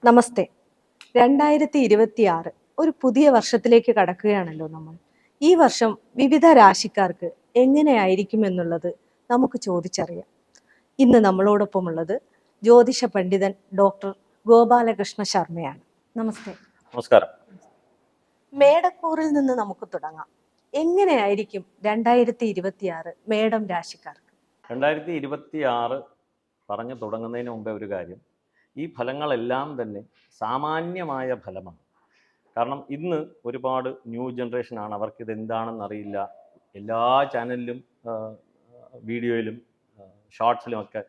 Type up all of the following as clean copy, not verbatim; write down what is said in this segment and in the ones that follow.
നമസ്തേ. 2026 ഒരു പുതിയ വർഷത്തിലേക്ക് കടക്കുകയാണല്ലോ നമ്മൾ. ഈ വർഷം വിവിധ രാശിക്കാർക്ക് എങ്ങനെയായിരിക്കും എന്നുള്ളത് നമുക്ക് ചോദിച്ചറിയാം. ഇന്ന് നമ്മളോടൊപ്പമുള്ളത് ജ്യോതിഷ പണ്ഡിതൻ ഡോക്ടർ ഗോപാലകൃഷ്ണ ശർമ്മയാണ്. നമസ്തേ. നമസ്കാരം. മേടക്കൂറിൽ നിന്ന് നമുക്ക് തുടങ്ങാം. എങ്ങനെയായിരിക്കും 2026 മേടം രാശിക്കാർക്ക്? 2026 പറഞ്ഞു തുടങ്ങുന്നതിന് മുമ്പേ ഒരു കാര്യം, ഈ ഫലങ്ങളെല്ലാം തന്നെ സാമാന്യമായ ഫലമാണ്. കാരണം ഇന്ന് ഒരുപാട് ന്യൂ ജനറേഷനാണ്, അവർക്കിത് എന്താണെന്ന് അറിയില്ല. എല്ലാ ചാനലിലും വീഡിയോയിലും ഷോർട്സിലുമൊക്കെ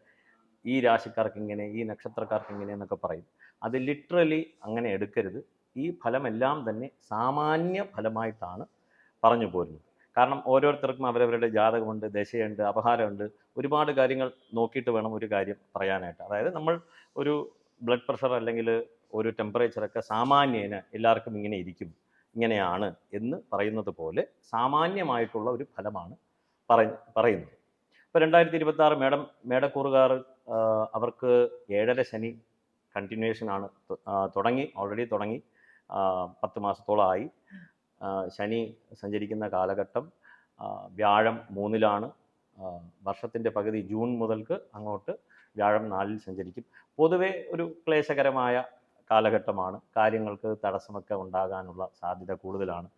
ഈ രാശിക്കാർക്ക് ഇങ്ങനെ, ഈ നക്ഷത്രക്കാർക്ക് ഇങ്ങനെ എന്നൊക്കെ പറയും. അത് ലിറ്ററലി അങ്ങനെ എടുക്കരുത്. ഈ ഫലമെല്ലാം തന്നെ സാമാന്യ ഫലമായിട്ടാണ് പറഞ്ഞു പോരുന്നത്. കാരണം ഓരോരുത്തർക്കും അവരവരുടെ ജാതകമുണ്ട്, ദശയുണ്ട്, അപഹാരമുണ്ട്, ഒരുപാട് കാര്യങ്ങൾ നോക്കിയിട്ട് വേണം ഒരു കാര്യം പറയാനായിട്ട്. അതായത് നമ്മൾ ഒരു ബ്ലഡ് പ്രഷർ അല്ലെങ്കിൽ ഒരു ടെമ്പറേച്ചറൊക്കെ സാമാന്യേന എല്ലാവർക്കും ഇങ്ങനെ ഇരിക്കും, ഇങ്ങനെയാണ് എന്ന് പറയുന്നത് പോലെ സാമാന്യമായിട്ടുള്ള ഒരു ഫലമാണ് പറയുന്നത്. ഇപ്പോൾ 2026 മേടക്കൂറുകാർ, അവർക്ക് 7.5 ശനി കണ്ടിന്യൂവേഷനാണ്. ഓൾറെഡി തുടങ്ങി 10 മാസത്തോളമായി. ശനി സഞ്ചരിക്കുന്ന കാലഘട്ടം, വ്യാഴം 3-ലാണ്. വർഷത്തിൻ്റെ പകുതി ജൂൺ മുതൽക്ക് അങ്ങോട്ട് വ്യാഴം 4-ൽ സഞ്ചരിക്കും. പൊതുവെ ഒരു ക്ലേശകരമായ കാലഘട്ടമാണ്. കാര്യങ്ങൾക്ക് തടസ്സമൊക്കെ ഉണ്ടാകാനുള്ള സാധ്യത കൂടുതലാണ്.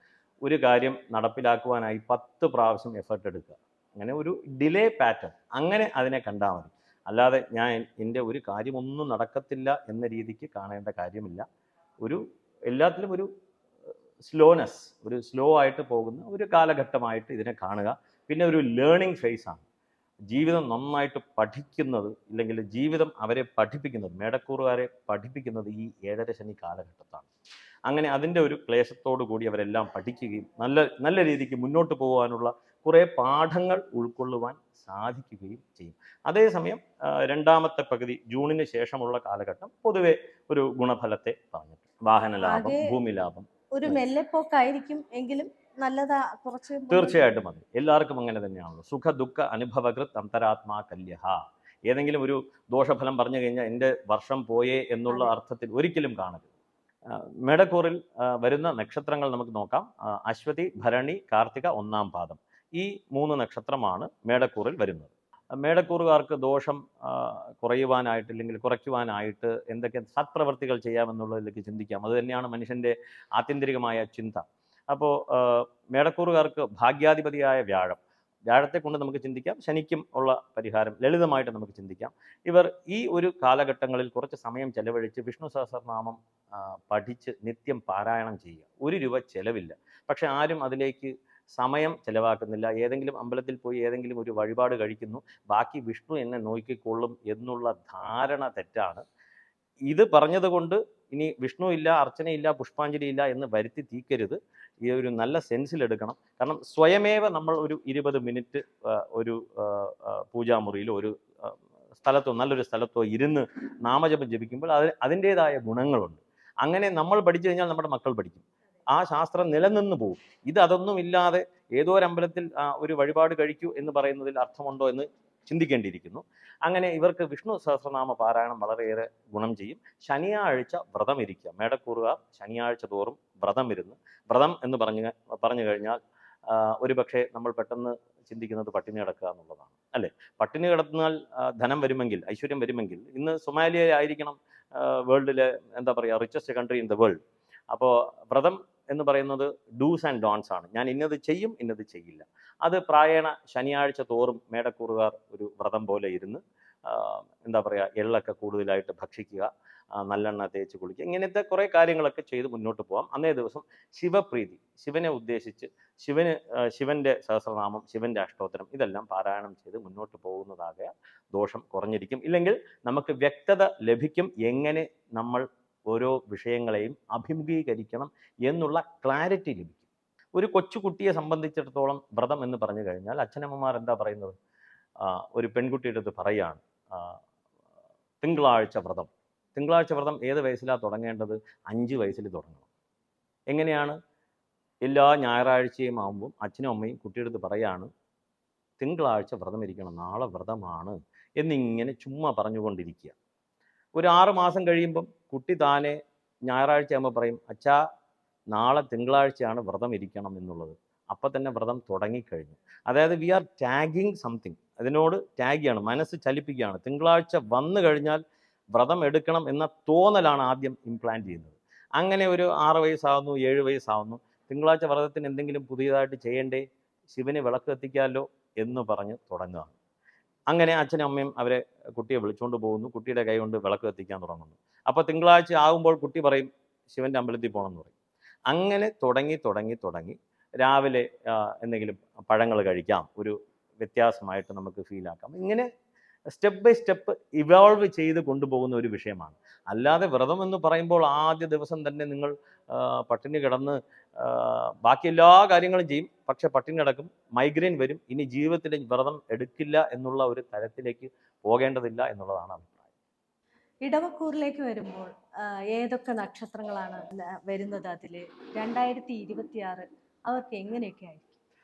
ഒരു കാര്യം നടപ്പിലാക്കുവാനായി 10 പ്രാവശ്യം എഫേർട്ട് എടുക്കുക, അങ്ങനെ ഒരു ഡിലേ പാറ്റേൺ, അങ്ങനെ അതിനെ കണ്ടാൽ മതി. അല്ലാതെ എൻ്റെ ഒരു കാര്യമൊന്നും നടക്കത്തില്ല എന്ന രീതിക്ക് കാണേണ്ട കാര്യമില്ല. എല്ലാത്തിലും ഒരു സ്ലോനെസ്, ഒരു സ്ലോ ആയിട്ട് പോകുന്ന ഒരു കാലഘട്ടമായിട്ട് ഇതിനെ കാണുക. പിന്നെ ഒരു ലേണിംഗ് ഫേസാണ്. ജീവിതം നന്നായിട്ട് പഠിക്കുന്നത്, ഇല്ലെങ്കിൽ ജീവിതം അവരെ പഠിപ്പിക്കുന്നത്, മേടക്കൂറുകാരെ പഠിപ്പിക്കുന്നത് ഈ 7.5 ശനി കാലഘട്ടത്താണ്. അങ്ങനെ അതിൻ്റെ ഒരു ക്ലേശത്തോടു കൂടി അവരെല്ലാം പഠിക്കുകയും നല്ല രീതിക്ക് മുന്നോട്ട് പോകാനുള്ള കുറേ പാഠങ്ങൾ ഉൾക്കൊള്ളുവാൻ സാധിക്കുകയും ചെയ്യും. അതേസമയം രണ്ടാമത്തെ പകുതി ജൂണിന് ശേഷമുള്ള കാലഘട്ടം പൊതുവെ ഒരു ഗുണഫലത്തെ പറഞ്ഞിട്ട്, വാഹന ലാഭം, ഭൂമി ലാഭം, ഒരു മെല്ലെപ്പോക്കായിരിക്കും എങ്കിലും നല്ലതാ, കുറച്ച് തീർച്ചയായിട്ടും മതി. എല്ലാവർക്കും അങ്ങനെ തന്നെയാണല്ലോ. സുഖ ദുഃഖ അനുഭവകൃത് അന്തരാത്മാ കല്യഹ. ഏതെങ്കിലും ഒരു ദോഷഫലം പറഞ്ഞു കഴിഞ്ഞാൽ എൻ്റെ വർഷം പോയേ എന്നുള്ള അർത്ഥത്തിൽ ഒരിക്കലും കാണരുത്. മേടക്കൂറിൽ വരുന്ന നക്ഷത്രങ്ങൾ നമുക്ക് നോക്കാം. അശ്വതി, ഭരണി, കാർത്തിക 1-ാം പാദം, ഈ 3 നക്ഷത്രമാണ് മേടക്കൂറിൽ വരുന്നത്. മേടക്കൂറുകാർക്ക് ദോഷം കുറയുവാനായിട്ട്, അല്ലെങ്കിൽ കുറയ്ക്കുവാനായിട്ട് എന്തൊക്കെ സത്പ്രവൃത്തികൾ ചെയ്യാമെന്നുള്ളതിലേക്ക് ചിന്തിക്കാം. അത് തന്നെയാണ് മനുഷ്യൻ്റെ ആത്യന്തികമായ ചിന്ത. അപ്പോൾ മേടക്കൂറുകാർക്ക് ഭാഗ്യാധിപതിയായ വ്യാഴത്തെ കൊണ്ട് നമുക്ക് ചിന്തിക്കാം. ശനിക്കും ഉള്ള പരിഹാരം ലളിതമായിട്ട് നമുക്ക് ചിന്തിക്കാം. ഇവർ ഈ ഒരു കാലഘട്ടങ്ങളിൽ കുറച്ച് സമയം ചെലവഴിച്ച് വിഷ്ണു സഹസ്രനാമം പഠിച്ച് നിത്യം പാരായണം ചെയ്യുക. 1 രൂപ ചെലവില്ല. പക്ഷെ ആരും അതിലേക്ക് സമയം ചെലവാക്കുന്നില്ല. ഏതെങ്കിലും അമ്പലത്തിൽ പോയി ഏതെങ്കിലും ഒരു വഴിപാട് കഴിക്കുന്നു, ബാക്കി വിഷ്ണു എന്നെ നോക്കിക്കൊള്ളും എന്നുള്ള ധാരണ തെറ്റാണ്. ഇത് പറഞ്ഞതുകൊണ്ട് ഇനി വിഷ്ണു ഇല്ല, അർച്ചനയില്ല, പുഷ്പാഞ്ജലി ഇല്ല എന്ന് വരുത്തി തീക്കരുത്. ഈ ഒരു നല്ല സെൻസിലെടുക്കണം. കാരണം സ്വയമേവ നമ്മൾ ഒരു 20 മിനിറ്റ് ഒരു പൂജാമുറിയിലോ ഒരു സ്ഥലത്തോ, നല്ലൊരു സ്ഥലത്തോ ഇരുന്ന് നാമജപം ജപിക്കുമ്പോൾ അതിൻ്റേതായ ഗുണങ്ങളുണ്ട്. അങ്ങനെ നമ്മൾ പഠിച്ചു കഴിഞ്ഞാൽ നമ്മുടെ മക്കൾ പഠിക്കും. ആ ശാസ്ത്രം നിലനിന്ന് പോകും. അതൊന്നും ഇല്ലാതെ ഏതോ ഒരു അമ്പലത്തിൽ ഒരു വഴിപാട് കഴിക്കൂ എന്ന് പറയുന്നതിൽ അർത്ഥമുണ്ടോ എന്ന് ചിന്തിക്കേണ്ടിയിരിക്കുന്നു. അങ്ങനെ ഇവർക്ക് വിഷ്ണു സഹസ്രനാമ പാരായണം വളരെയേറെ ഗുണം ചെയ്യും. ശനിയാഴ്ച വ്രതം ഇരിക്കുക. മേടക്കൂറുകാർ ശനിയാഴ്ച തോറും വ്രതം എന്ന് പറഞ്ഞു കഴിഞ്ഞാൽ ഒരു പക്ഷേ നമ്മൾ പെട്ടെന്ന് ചിന്തിക്കുന്നത് പട്ടിണി കിടക്കുക എന്നുള്ളതാണ്, അല്ലേ? പട്ടിണി കിടന്നാൽ ധനം വരുമെങ്കിൽ, ഐശ്വര്യം വരുമെങ്കിൽ, ഇന്ന് സൊമാലിയ ആയിരിക്കണം വേൾഡിലെ എന്താ പറയുക richest country in the world. അപ്പോൾ വ്രതം എന്ന് പറയുന്നത് ഡൂസ് ആൻഡ് ഡോൺസ് ആണ്. ഞാൻ ഇന്നത് ചെയ്യും, ഇന്നത് ചെയ്യില്ല. അത് പ്രായേണ ശനിയാഴ്ച തോറും മേടക്കൂറുകാർ ഒരു വ്രതം പോലെ ഇരുന്ന് എന്താ പറയുക, എള്ളൊക്കെ കൂടുതലായിട്ട് ഭക്ഷിക്കുക, നല്ലെണ്ണ തേച്ച് കുളിക്കുക, ഇങ്ങനത്തെ കുറേ കാര്യങ്ങളൊക്കെ ചെയ്ത് മുന്നോട്ട് പോകാം. അന്നേ ദിവസം ശിവപ്രീതി, ശിവനെ ഉദ്ദേശിച്ച് ശിവൻ്റെ സഹസ്രനാമം, ശിവൻ്റെ അഷ്ടോത്തരം ഇതെല്ലാം പാരായണം ചെയ്ത് മുന്നോട്ട് പോകുന്നതാകെ ദോഷം കുറഞ്ഞിരിക്കും. ഇല്ലെങ്കിൽ നമുക്ക് വ്യക്തത ലഭിക്കും, എങ്ങനെ നമ്മൾ ഓരോ വിഷയങ്ങളെയും അഭിമുഖീകരിക്കണം എന്നുള്ള ക്ലാരിറ്റി ലഭിക്കും. ഒരു കൊച്ചുകുട്ടിയെ സംബന്ധിച്ചിടത്തോളം വ്രതം എന്ന് പറഞ്ഞു കഴിഞ്ഞാൽ അച്ഛനമ്മമാർ എന്താ പറയുന്നത്? ഒരു പെൺകുട്ടിയുടെ അടുത്ത് പറയുകയാണ്, തിങ്കളാഴ്ച വ്രതം ഏത് വയസ്സിലാണ് തുടങ്ങേണ്ടത്? 5 വയസ്സിൽ തുടങ്ങണം. എങ്ങനെയാണ്? എല്ലാ ഞായറാഴ്ചയും ആകുമ്പം അച്ഛനും അമ്മയും കുട്ടിയുടെ അടുത്ത് പറയാണ്, തിങ്കളാഴ്ച വ്രതം ഇരിക്കണം, നാളെ വ്രതമാണ് എന്നിങ്ങനെ ചുമ്മാ പറഞ്ഞുകൊണ്ടിരിക്കുക. ഒരു 6 മാസം കഴിയുമ്പം കുട്ടി താനെ ഞായറാഴ്ച ആകുമ്പോൾ പറയും, അച്ഛാ നാളെ തിങ്കളാഴ്ചയാണ് വ്രതം ഇരിക്കണം എന്നുള്ളത്. അപ്പം തന്നെ വ്രതം തുടങ്ങിക്കഴിഞ്ഞു. അതായത് വി ആർ ടാഗിങ് സംതിങ്, അതിനോട് ടാഗ് ചെയ്യാണ്, മനസ്സ് ചലിപ്പിക്കുകയാണ്. തിങ്കളാഴ്ച വന്നു കഴിഞ്ഞാൽ വ്രതം എടുക്കണം എന്ന തോന്നലാണ് ആദ്യം ഇംപ്ലാന്റ് ചെയ്യുന്നത്. അങ്ങനെ ഒരു 6 വയസ്സാവുന്നു, 7 വയസ്സാവുന്നു, തിങ്കളാഴ്ച വ്രതത്തിന് എന്തെങ്കിലും പുതിയതായിട്ട് ചെയ്യണ്ടേ, ശിവന് വിളക്ക് കത്തിക്കാമല്ലോ എന്ന് പറഞ്ഞ് തുടങ്ങുകയാണ്. അങ്ങനെ അച്ഛനും അമ്മയും അവരെ കുട്ടിയെ വിളിച്ചുകൊണ്ട് പോകുന്നു, കുട്ടിയുടെ കൈ കൊണ്ട് വിളക്ക് കത്തിക്കാൻ തുടങ്ങുന്നു. അപ്പോൾ തിങ്കളാഴ്ച ആകുമ്പോൾ കുട്ടി പറയും ശിവൻ്റെ അമ്പലത്തിൽ പോകണമെന്ന് പറയും. അങ്ങനെ തുടങ്ങി തുടങ്ങി തുടങ്ങി രാവിലെ എന്തെങ്കിലും പഴങ്ങൾ കഴിക്കാം, ഒരു വ്യത്യാസമായിട്ട് നമുക്ക് ഫീലാക്കാം. ഇങ്ങനെ സ്റ്റെപ്പ് ബൈ സ്റ്റെപ്പ് ഇവോൾവ് ചെയ്ത് കൊണ്ടുപോകുന്ന ഒരു വിഷയമാണ്. അല്ലാതെ വ്രതം എന്ന് പറയുമ്പോൾ ആദ്യ ദിവസം തന്നെ നിങ്ങൾ പട്ടിണി കിടന്ന് ബാക്കി എല്ലാ കാര്യങ്ങളും ചെയ്യും, പക്ഷെ പട്ടിണി കിടക്കും, മൈഗ്രെയിൻ വരും, ഇനി ജീവിതത്തിൽ വ്രതം എടുക്കില്ല എന്നുള്ള ഒരു തരത്തിലേക്ക് പോകേണ്ടതില്ല എന്നുള്ളതാണ് അഭിപ്രായം. ഇടവക്കൂറിലേക്ക് വരുമ്പോൾ ഏതൊക്കെ നക്ഷത്രങ്ങളാണ് വരുന്നത്? അതിൽ 2026 അവർക്ക് എങ്ങനെയൊക്കെ ആയിരിക്കും?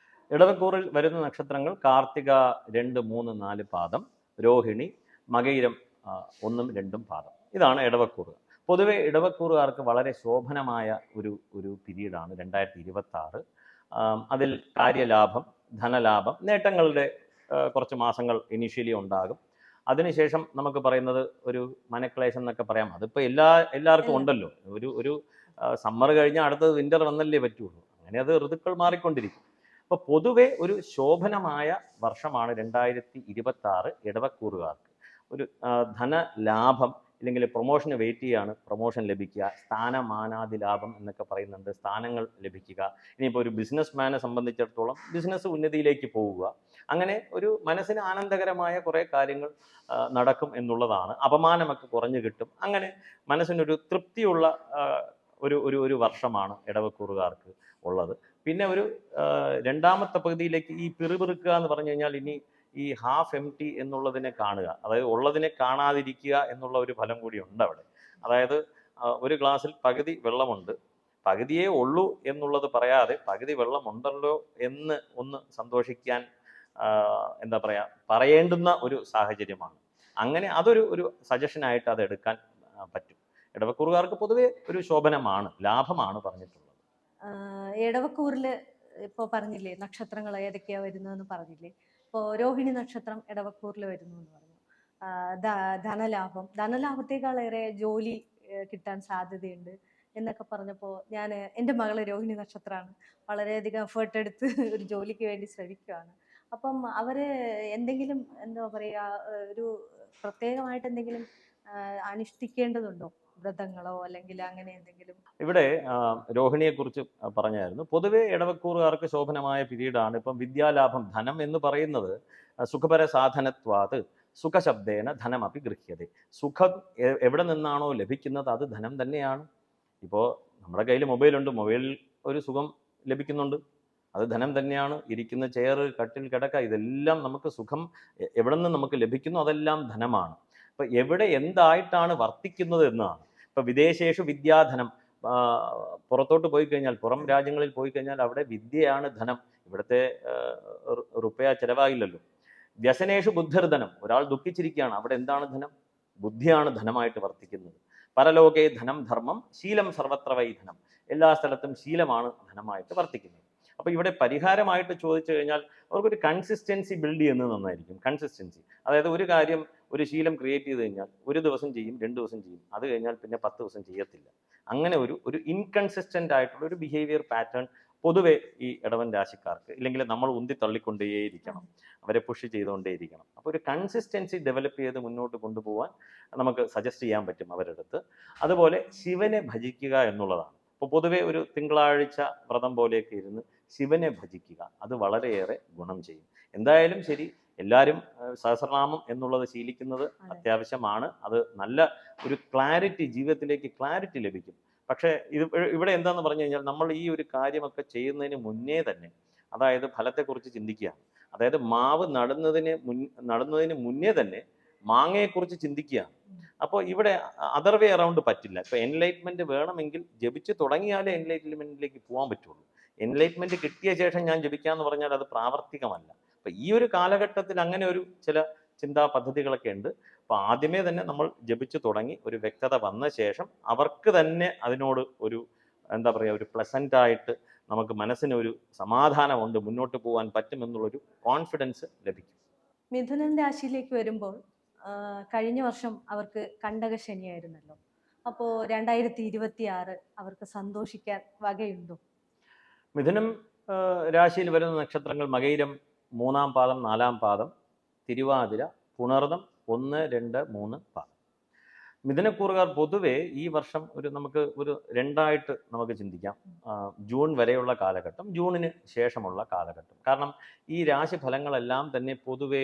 ഇടവക്കൂറിൽ വരുന്ന നക്ഷത്രങ്ങൾ കാർത്തിക 2, 3, 4 പാദം, രോഹിണി, മകയിരം 1, 2 പാദം. ഇതാണ് ഇടവക്കൂറ്. പൊതുവെ ഇടവക്കൂറുകാർക്ക് വളരെ ശോഭനമായ ഒരു പീരീഡാണ് 2026. അതിൽ കാര്യലാഭം, ധനലാഭം, നേട്ടങ്ങളുടെ കുറച്ച് മാസങ്ങൾ ഇനീഷ്യലി ഉണ്ടാകും. അതിനുശേഷം നമുക്ക് പറയുന്നത് ഒരു മനക്ലേശം എന്നൊക്കെ പറയാം. അതിപ്പോൾ എല്ലാവർക്കും ഉണ്ടല്ലോ. ഒരു സമ്മർ കഴിഞ്ഞാൽ അടുത്തത് വിൻ്റർ വന്നല്ലേ പറ്റുള്ളൂ. അങ്ങനെ അത് ഋതുക്കൾ മാറിക്കൊണ്ടിരിക്കും. അപ്പോൾ പൊതുവെ ഒരു ശോഭനമായ വർഷമാണ് 2026 ഇടവക്കൂറുകാർക്ക്. ഒരു ധനലാഭം, ഇല്ലെങ്കിൽ പ്രൊമോഷന് വെയിറ്റ് ചെയ്യാണ്, പ്രൊമോഷൻ ലഭിക്കുക, സ്ഥാനമാനാദി ലാഭം എന്നൊക്കെ പറയുന്നുണ്ട്, സ്ഥാനങ്ങൾ ലഭിക്കുക. ഇനിയിപ്പോൾ ഒരു ബിസിനസ് മാനെ സംബന്ധിച്ചിടത്തോളം ബിസിനസ് ഉന്നതിയിലേക്ക് പോവുക. അങ്ങനെ ഒരു മനസ്സിന് ആനന്ദകരമായ കുറേ കാര്യങ്ങൾ നടക്കും എന്നുള്ളതാണ്. അപമാനമൊക്കെ കുറഞ്ഞു കിട്ടും. അങ്ങനെ മനസ്സിനൊരു തൃപ്തിയുള്ള ഒരു വർഷമാണ് ഇടവക്കൂറുകാർക്ക് ഉള്ളത്. പിന്നെ ഒരു രണ്ടാമത്തെ പകുതിയിലേക്ക് ഈ പിറുപിറുക്കുക എന്ന് പറഞ്ഞു കഴിഞ്ഞാൽ ഇനി ഈ ഹാഫ് എം ടി എന്നുള്ളതിനെ കാണുക, അതായത് ഉള്ളതിനെ കാണാതിരിക്കുക എന്നുള്ള ഒരു ഫലം കൂടി ഉണ്ട് അവിടെ. അതായത് ഒരു ഗ്ലാസ്സിൽ പകുതി വെള്ളമുണ്ട്, പകുതിയേ ഉള്ളൂ എന്നുള്ളത് പറയാതെ പകുതി വെള്ളമുണ്ടല്ലോ എന്ന് ഒന്ന് സന്തോഷിക്കാൻ എന്താ പറയുക, പറയേണ്ടുന്ന ഒരു സാഹചര്യമാണ്. അങ്ങനെ അതൊരു സജഷനായിട്ട് അത് എടുക്കാൻ പറ്റും. ഇടവക്കൂറുകാർക്ക് പൊതുവെ ഒരു ശോഭനമാണ്, ലാഭമാണ് പറഞ്ഞിട്ടുള്ളത്. ഇടവക്കൂറിൽ ഇപ്പോൾ പറഞ്ഞില്ലേ നക്ഷത്രങ്ങൾ ഏതൊക്കെയാ വരുന്നതെന്ന് പറഞ്ഞില്ലേ. ഇപ്പോൾ രോഹിണി നക്ഷത്രം ഇടവക്കൂറിൽ വരുന്നു എന്ന് പറഞ്ഞു. ധനലാഭത്തെക്കാളേറെ ജോലി കിട്ടാൻ സാധ്യതയുണ്ട് എന്നൊക്കെ പറഞ്ഞപ്പോൾ എൻ്റെ മകള് രോഹിണി നക്ഷത്രമാണ്, വളരെയധികം എഫേർട്ട് എടുത്ത് ഒരു ജോലിക്ക് വേണ്ടി ശ്രമിക്കുകയാണ്. അപ്പം അവര് എന്തെങ്കിലും എന്താ പറയുക, ഒരു പ്രത്യേകമായിട്ട് എന്തെങ്കിലും അനുഷ്ഠിക്കേണ്ടതുണ്ടോ, വ്രതങ്ങളോ അല്ലെങ്കിൽ അങ്ങനെ എന്തെങ്കിലും? ഇവിടെ രോഹിണിയെ കുറിച്ച് പറഞ്ഞായിരുന്നു. പൊതുവെ ഇടവക്കൂറുകാർക്ക് ശോഭനമായ പീരീഡാണ്. ഇപ്പം വിദ്യാലാഭം, ധനം എന്ന് പറയുന്നത് സുഖപര സാധനത്വാത് സുഖശബ്ദേന ധനമപി ഗൃഹ്യത. സുഖം എവിടെ നിന്നാണോ ലഭിക്കുന്നത് അത് ധനം തന്നെയാണ്. ഇപ്പോൾ നമ്മുടെ കയ്യിൽ മൊബൈലുണ്ട്, മൊബൈലിൽ ഒരു സുഖം ലഭിക്കുന്നുണ്ട്, അത് ധനം തന്നെയാണ്. ഇരിക്കുന്ന ചെയർ, കട്ടിൽ, കിടക്ക, ഇതെല്ലാം നമുക്ക് സുഖം എവിടെ നിന്ന് നമുക്ക് ലഭിക്കുന്നു, അതെല്ലാം ധനമാണ്. അപ്പം എവിടെ എന്തായിട്ടാണ് വർത്തിക്കുന്നത് എന്നാണ്. ഇപ്പം വിദേശേഷു വിദ്യാധനം, പുറത്തോട്ട് പോയി കഴിഞ്ഞാൽ, പുറം രാജ്യങ്ങളിൽ പോയി കഴിഞ്ഞാൽ അവിടെ വിദ്യയാണ് ധനം. ഇവിടുത്തെ റുപ്പയ ചിലവാകില്ലല്ലോ. വ്യസനേഷു ബുദ്ധിർധനം, ഒരാൾ ദുഃഖിച്ചിരിക്കുകയാണ്, അവിടെ എന്താണ് ധനം? ബുദ്ധിയാണ് ധനമായിട്ട് വർത്തിക്കുന്നത്. പരലോകേ ധനം ധർമ്മം ശീലം സർവത്ര വൈ ധനം, എല്ലാ സ്ഥലത്തും ശീലമാണ് ധനമായിട്ട് വർത്തിക്കുന്നത്. അപ്പോൾ ഇവിടെ പരിഹാരമായിട്ട് ചോദിച്ചു കഴിഞ്ഞാൽ അവർക്കൊരു കൺസിസ്റ്റൻസി ബിൽഡ് ചെയ്യുന്നത് നന്നായിരിക്കും. കൺസിസ്റ്റൻസി, അതായത് ഒരു കാര്യം, ഒരു ശീലം ക്രിയേറ്റ് ചെയ്ത് കഴിഞ്ഞാൽ ഒരു ദിവസം ചെയ്യും, 2 ദിവസം ചെയ്യും, അത് കഴിഞ്ഞാൽ പിന്നെ 10 ദിവസം ചെയ്യത്തില്ല. അങ്ങനെ ഒരു ഇൻകൺസിസ്റ്റൻ്റ് ആയിട്ടുള്ള ഒരു ബിഹേവിയർ പാറ്റേൺ പൊതുവെ ഈ ഇടവൻ രാശിക്കാർക്ക്, ഇല്ലെങ്കിൽ നമ്മൾ ഉന്തി തള്ളിക്കൊണ്ടേയിരിക്കണം, അവരെ പുഷ് ചെയ്തുകൊണ്ടേയിരിക്കണം. അപ്പോൾ ഒരു കൺസിസ്റ്റൻസി ഡെവലപ്പ് ചെയ്ത് മുന്നോട്ട് കൊണ്ടുപോകാൻ നമുക്ക് സജസ്റ്റ് ചെയ്യാൻ പറ്റും അവരുടെ അടുത്ത്. അതുപോലെ ശിവനെ ഭജിക്കുക എന്നുള്ളതാണ്. അപ്പോൾ പൊതുവെ ഒരു തിങ്കളാഴ്ച വ്രതം പോലെയൊക്കെ ഇരുന്ന് ശിവനെ ഭജിക്കുക, അത് വളരെയേറെ ഗുണം ചെയ്യും. എന്തായാലും ശരി, എല്ലാവരും സഹസ്രനാമം എന്നുള്ളത് ശീലിക്കുന്നത് അത്യാവശ്യമാണ്. അത് നല്ല ഒരു ക്ലാരിറ്റി, ജീവിതത്തിലേക്ക് ക്ലാരിറ്റി ലഭിക്കും. പക്ഷേ ഇവിടെ എന്താന്ന് പറഞ്ഞു കഴിഞ്ഞാൽ നമ്മൾ ഈ ഒരു കാര്യമൊക്കെ ചെയ്യുന്നതിന് മുന്നേ തന്നെ, അതായത് ഫലത്തെക്കുറിച്ച് ചിന്തിക്കുകയാണ്. അതായത് മാവ് നടുന്നതിന് മുന്നേ തന്നെ മാങ്ങയെക്കുറിച്ച് ചിന്തിക്കുകയാണ്. അപ്പോൾ ഇവിടെ അതർ വേ അറൗണ്ട് പറ്റില്ല. ഇപ്പോൾ എൻലൈറ്റ്മെന്റ് വേണമെങ്കിൽ ജപിച്ച് തുടങ്ങിയാലേ എൻലൈറ്റ്മെന്റിലേക്ക് പോകാൻ പറ്റുള്ളൂ. എൻലൈറ്റ്മെന്റ് കിട്ടിയ ശേഷം ഞാൻ ജപിക്കാന്ന് പറഞ്ഞാൽ അത് പ്രാവർത്തികമല്ല. അപ്പം ഈ ഒരു കാലഘട്ടത്തിൽ അങ്ങനെ ചില ചിന്താ പദ്ധതികളൊക്കെ ഉണ്ട്. അപ്പോൾ ആദ്യമേ തന്നെ നമ്മൾ ജപിച്ചു തുടങ്ങി ഒരു വ്യക്തത വന്ന ശേഷം അവർക്ക് തന്നെ അതിനോട് ഒരു എന്താ പറയുക, ഒരു പ്ലസൻ്റ് ആയിട്ട് നമുക്ക് മനസ്സിന് ഒരു സമാധാനമുണ്ട്, മുന്നോട്ട് പോകാൻ പറ്റുമെന്നുള്ളൊരു കോൺഫിഡൻസ് ലഭിക്കും. മിഥുനൻ രാശിയിലേക്ക് വരുമ്പോൾ കഴിഞ്ഞ വർഷം അവർക്ക് കണ്ടക ശനിയായിരുന്നല്ലോ. അപ്പോൾ 2026 അവർക്ക് സന്തോഷിക്കാൻ വകയുണ്ടോ? മിഥുനം രാശിയിൽ വരുന്ന നക്ഷത്രങ്ങൾ മകയിരം 3-ാം പാദം, 4-ാം പാദം, തിരുവാതിര, പുണർദം 1, 2, 3 പാദം. മിഥുനക്കൂറുകാർ പൊതുവെ ഈ വർഷം നമുക്ക് ഒരു രണ്ടായിട്ട് നമുക്ക് ചിന്തിക്കാം. ജൂൺ വരെയുള്ള കാലഘട്ടം, ജൂണിന് ശേഷമുള്ള കാലഘട്ടം. കാരണം ഈ രാശിഫലങ്ങളെല്ലാം തന്നെ പൊതുവെ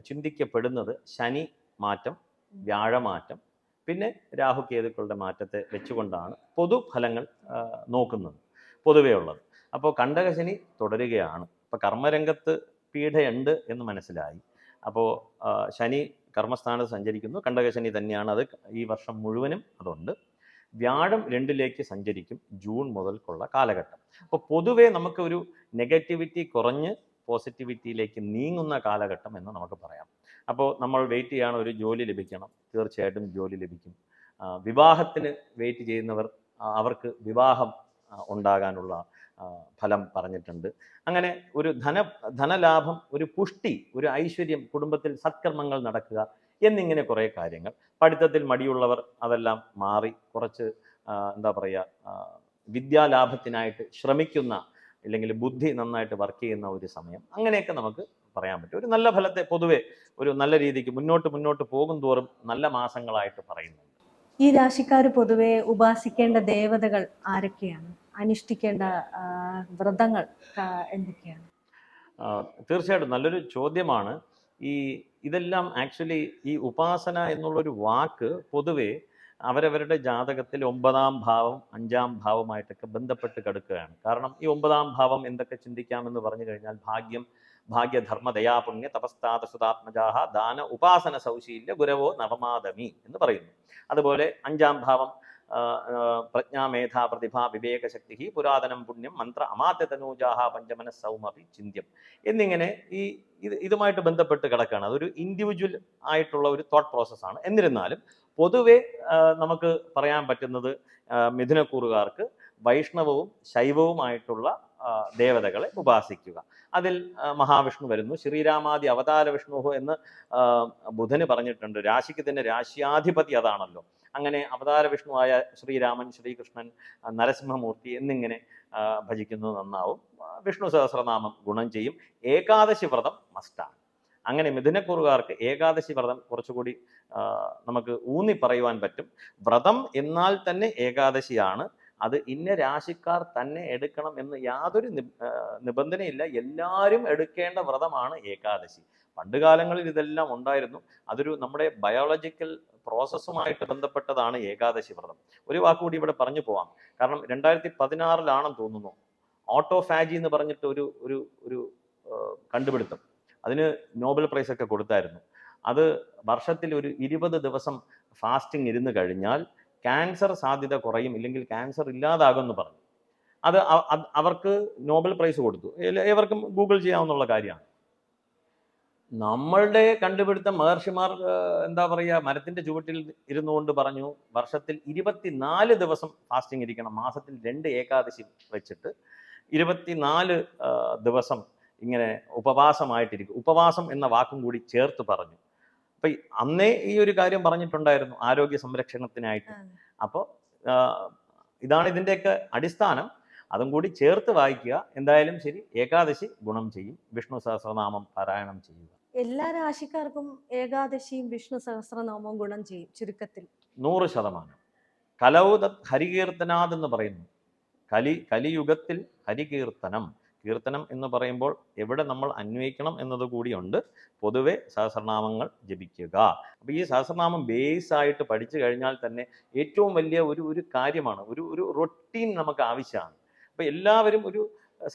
ചിന്തിക്കപ്പെടുന്നത് ശനി മാറ്റം, വ്യാഴമാറ്റം, പിന്നെ രാഹുകേതുക്കളുടെ മാറ്റത്തെ വെച്ചുകൊണ്ടാണ് പൊതുഫലങ്ങൾ നോക്കുന്നത് പൊതുവേ ഉള്ളത്. അപ്പോൾ കണ്ടകശനി തുടരുകയാണ്. അപ്പോൾ കർമ്മരംഗത്ത് പീഡയുണ്ട് എന്ന് മനസ്സിലായി. അപ്പോൾ ശനി കർമ്മസ്ഥാനത്ത് സഞ്ചരിക്കുന്നു, കണ്ടകശനി തന്നെയാണ് അത് ഈ വർഷം മുഴുവനും അതുണ്ട്. വ്യാഴം 2ലേക്ക് സഞ്ചരിക്കും ജൂൺ മുതൽക്കുള്ള കാലഘട്ടം. അപ്പോൾ പൊതുവേ നമുക്ക് ഒരു നെഗറ്റിവിറ്റി കുറഞ്ഞ് പോസിറ്റിവിറ്റിയിലേക്ക് നീങ്ങുന്ന കാലഘട്ടം എന്ന് നമുക്ക് പറയാം. അപ്പോൾ നമ്മൾ വെയിറ്റ് ചെയ്യണം, ഒരു ജോലി ലഭിക്കണം, തീർച്ചയായിട്ടും ജോലി ലഭിക്കും. വിവാഹത്തിന് വെയിറ്റ് ചെയ്യുന്നവർ അവർക്ക് വിവാഹം ഉണ്ടാകാനുള്ള ഫലം പറഞ്ഞിട്ടുണ്ട്. അങ്ങനെ ഒരു ധനലാഭം, ഒരു പുഷ്ടി, ഒരു ഐശ്വര്യം, കുടുംബത്തിൽ സത്കർമ്മങ്ങൾ നടക്കുക എന്നിങ്ങനെ കുറേ കാര്യങ്ങൾ. പഠിത്തത്തിൽ മടിയുള്ളവർ അതെല്ലാം മാറി കുറച്ച് എന്താ പറയുക, വിദ്യാലാഭത്തിനായിട്ട് ശ്രമിക്കുന്ന, അല്ലെങ്കിൽ ബുദ്ധി നന്നായിട്ട് വർക്ക് ചെയ്യുന്ന ഒരു സമയം, അങ്ങനെയൊക്കെ നമുക്ക് പറയാൻ പറ്റും. ഒരു നല്ല ഫലത്തെ പൊതുവെ ഒരു നല്ല രീതിക്ക് മുന്നോട്ട് പോകും തോറും നല്ല മാസങ്ങളായിട്ട് പറയുന്നുണ്ട്. ഈ രാശിക്കാർ പൊതുവെ ഉപാസിക്കേണ്ട ദേവതകൾ ആരൊക്കെയാണ്? അനുഷ്ഠിക്കേണ്ട വ്രതങ്ങൾ എന്തൊക്കെയാണ്? തീർച്ചയായിട്ടും നല്ലൊരു ചോദ്യമാണ്. ഇതെല്ലാം ആക്ച്വലി ഈ ഉപാസന എന്നുള്ളൊരു വാക്ക് പൊതുവെ അവരവരുടെ ജാതകത്തിൽ 9-ാം ഭാവം 5-ാം ഭാവമായിട്ടൊക്കെ ബന്ധപ്പെട്ട് കിടക്കുകയാണ്. കാരണം ഈ 9-ാം ഭാവം എന്തൊക്കെ ചിന്തിക്കാമെന്ന് പറഞ്ഞു കഴിഞ്ഞാൽ ഭാഗ്യം, ഭാഗ്യധർമ്മ ദയാപുണ്യ തപസ്താത സുതാത്മജാഹ ദാന ഉപാസന സൗശീല്യ ഗുരവോ നവമാദമി എന്ന് പറയുന്നു. അതുപോലെ 5-ാം ഭാവം പ്രജ്ഞാ മേധാ പ്രതിഭ വിവേകശക്തി പുരാതനം പുണ്യം മന്ത്ര അമാത്യതനൂജാഹ പഞ്ചമനസ്സൗമപി ചിന്ത്യം എന്നിങ്ങനെ ഇതുമായിട്ട് ബന്ധപ്പെട്ട് കിടക്കുകയാണ്. അതൊരു ഇൻഡിവിജ്വൽ ആയിട്ടുള്ള ഒരു തോട്ട് പ്രോസസ്സാണ്. എന്നിരുന്നാലും പൊതുവെ നമുക്ക് പറയാൻ പറ്റുന്നത് മിഥുനക്കൂറുകാർക്ക് വൈഷ്ണവവും ശൈവവുമായിട്ടുള്ള ദേവതകളെ ഉപാസിക്കുക. അതിൽ മഹാവിഷ്ണു വരുന്നു. ശ്രീരാമാദി അവതാര വിഷ്ണു എന്ന് ബുധന് പറഞ്ഞിട്ടുണ്ട്. രാശിക്ക് തന്നെ രാശ്യാധിപതി അതാണല്ലോ. അങ്ങനെ അവതാര വിഷ്ണുവായ ശ്രീരാമൻ, ശ്രീകൃഷ്ണൻ, നരസിംഹമൂർത്തി എന്നിങ്ങനെ ഭജിക്കുന്നത് നന്നാവും. വിഷ്ണു സഹസ്രനാമം ഗുണം ചെയ്യും. ഏകാദശി വ്രതം മസ്റ്റാണ്. അങ്ങനെ മിഥുനക്കൂറുകാർക്ക് ഏകാദശി വ്രതം കുറച്ചുകൂടി നമുക്ക് ഊന്നി പറയുവാൻ പറ്റും. വ്രതം എന്നാൽ തന്നെ ഏകാദശിയാണ്. അത് ഇന്ന രാശിക്കാർ തന്നെ എടുക്കണം എന്ന് യാതൊരു നിബന്ധനയില്ല. എല്ലാവരും എടുക്കേണ്ട വ്രതമാണ് ഏകാദശി. പണ്ട് കാലങ്ങളിൽ ഇതെല്ലാം ഉണ്ടായിരുന്നു. അതൊരു നമ്മുടെ ബയോളജിക്കൽ പ്രോസസ്സുമായിട്ട് ബന്ധപ്പെട്ടതാണ് ഏകാദശി വ്രതം. ഒരു വാക്കുകൂടി ഇവിടെ പറഞ്ഞു പോവാം. കാരണം 2016 തോന്നുന്നു ഓട്ടോഫാജി എന്ന് പറഞ്ഞിട്ട് ഒരു കണ്ടുപിടുത്തം, അതിന് നോബൽ പ്രൈസ് ഒക്കെ കൊടുത്തായിരുന്നു. അത് വർഷത്തിൽ ഒരു 20 ദിവസം ഫാസ്റ്റിംഗ് ഇരുന്ന് കഴിഞ്ഞാൽ ക്യാൻസർ സാധ്യത കുറയും, ഇല്ലെങ്കിൽ ക്യാൻസർ ഇല്ലാതാകുമെന്ന് പറഞ്ഞു. അത് അവർക്ക് നോബൽ പ്രൈസ് കൊടുത്തു. ഏവർക്കും ഗൂഗിൾ ചെയ്യാവുന്ന കാര്യമാണ്. നമ്മളുടെ കണ്ടുപിടുത്തം മഹർഷിമാർ എന്താ പറയുക, മരത്തിന്റെ ചുവട്ടിൽ ഇരുന്നുകൊണ്ട് പറഞ്ഞു വർഷത്തിൽ 24 ദിവസം ഫാസ്റ്റിംഗ് ഇരിക്കണം, മാസത്തിൽ 2 ഏകാദശി വെച്ചിട്ട് 24 ദിവസം ഇങ്ങനെ ഉപവാസമായിട്ടിരിക്കും. ഉപവാസം എന്ന വാക്കും കൂടി ചേർത്ത് പറഞ്ഞു. അപ്പൊ അന്നേ ഈ ഒരു കാര്യം പറഞ്ഞിട്ടുണ്ടായിരുന്നു ആരോഗ്യ സംരക്ഷണത്തിനായിട്ട്. അപ്പോൾ ഇതാണ് ഇതിൻ്റെയൊക്കെ അടിസ്ഥാനം. അതും കൂടി ചേർത്ത് വായിക്കുക. എന്തായാലും ശരി, ഏകാദശി ഗുണം ചെയ്യും. വിഷ്ണു സഹസ്രനാമം പാരായണം ചെയ്യുക. എല്ലാ രാശിക്കാർക്കും ഏകാദശിയും വിഷ്ണു സഹസ്രനാമവും ഗുണം ചെയ്യും. ചുരുക്കത്തിൽ 100%. കലൗദത് ഹരികീർത്തനാദ് എന്ന് പറയുന്നു. കലിയുഗത്തിൽ ഹരികീർത്തനം. കീർത്തനം എന്ന് പറയുമ്പോൾ എവിടെ നമ്മൾ അന്വയിക്കണം എന്നത് കൂടിയുണ്ട്. പൊതുവെ സഹസ്രനാമങ്ങൾ ജപിക്കുക. അപ്പോൾ ഈ സഹസ്രനാമം ബേസ് ആയിട്ട് പഠിച്ചു കഴിഞ്ഞാൽ തന്നെ ഏറ്റവും വലിയ ഒരു കാര്യമാണ്. ഒരു റൊട്ടീൻ നമുക്ക് ആവശ്യമാണ്. അപ്പോൾ എല്ലാവരും ഒരു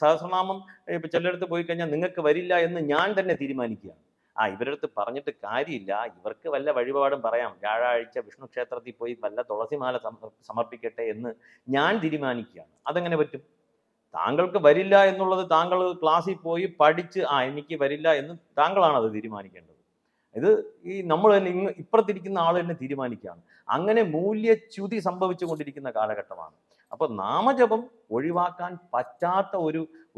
സഹസ്രനാമം ഇപ്പം ചിലയിടത്ത് പോയി കഴിഞ്ഞാൽ നിങ്ങൾക്ക് വരില്ല എന്ന് ഞാൻ തന്നെ തീരുമാനിക്കുകയാണ്. ഇവരടുത്ത് പറഞ്ഞിട്ട് കാര്യമില്ല, ഇവർക്ക് വല്ല വഴിപാടും പറയാം, വ്യാഴാഴ്ച വിഷ്ണു ക്ഷേത്രത്തിൽ പോയി വല്ല തുളസിമാല സമർപ്പിക്കട്ടെ എന്ന് ഞാൻ തീരുമാനിക്കുകയാണ്. അതെങ്ങനെ പറ്റും? താങ്കൾക്ക് വരില്ല എന്നുള്ളത് താങ്കൾ ക്ലാസ്സിൽ പോയി പഠിച്ച് എനിക്ക് വരില്ല എന്ന് താങ്കളാണ് അത് തീരുമാനിക്കേണ്ടത്. ഇത് ഈ നമ്മൾ തന്നെ ഇപ്പുറത്തിരിക്കുന്ന ആൾ തന്നെ തീരുമാനിക്കുകയാണ്. അങ്ങനെ മൂല്യച്യുതി സംഭവിച്ചു കൊണ്ടിരിക്കുന്ന കാലഘട്ടമാണ്. അപ്പോൾ നാമജപം ഒഴിവാക്കാൻ പറ്റാത്ത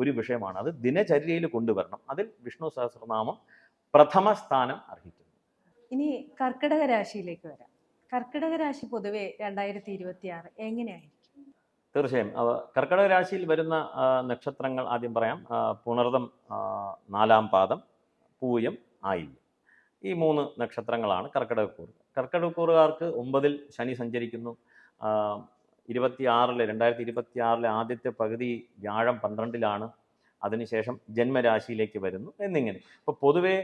ഒരു വിഷയമാണ്. അത് ദിനചര്യയിൽ കൊണ്ടുവരണം. അതിൽ വിഷ്ണു സഹസ്രനാമം പ്രഥമ സ്ഥാനം അർഹിക്കുന്നു. ഇനി കർക്കിടക രാശിയിലേക്ക് വരാം. കർക്കിടക രാശി പൊതുവെ 2026 എങ്ങനെയായിരിക്കും? തീർച്ചയായും കർക്കിടക രാശിയിൽ വരുന്ന നക്ഷത്രങ്ങൾ ആദ്യം പറയാം. പുണർതം 4-ാം പാദം, പൂയം, ആയില്യം. ഈ 3 നക്ഷത്രങ്ങളാണ് കർക്കിടകക്കൂറ്. കർക്കിടകക്കൂറുകാർക്ക് 9-ൽ ശനി സഞ്ചരിക്കുന്നു. 2026 ആദ്യത്തെ പകുതി വ്യാഴം 12-ലാണ്. അതിനുശേഷം ജന്മരാശിയിലേക്ക് വരുന്നു എന്നിങ്ങനെ. ഇപ്പോൾ പൊതുവേ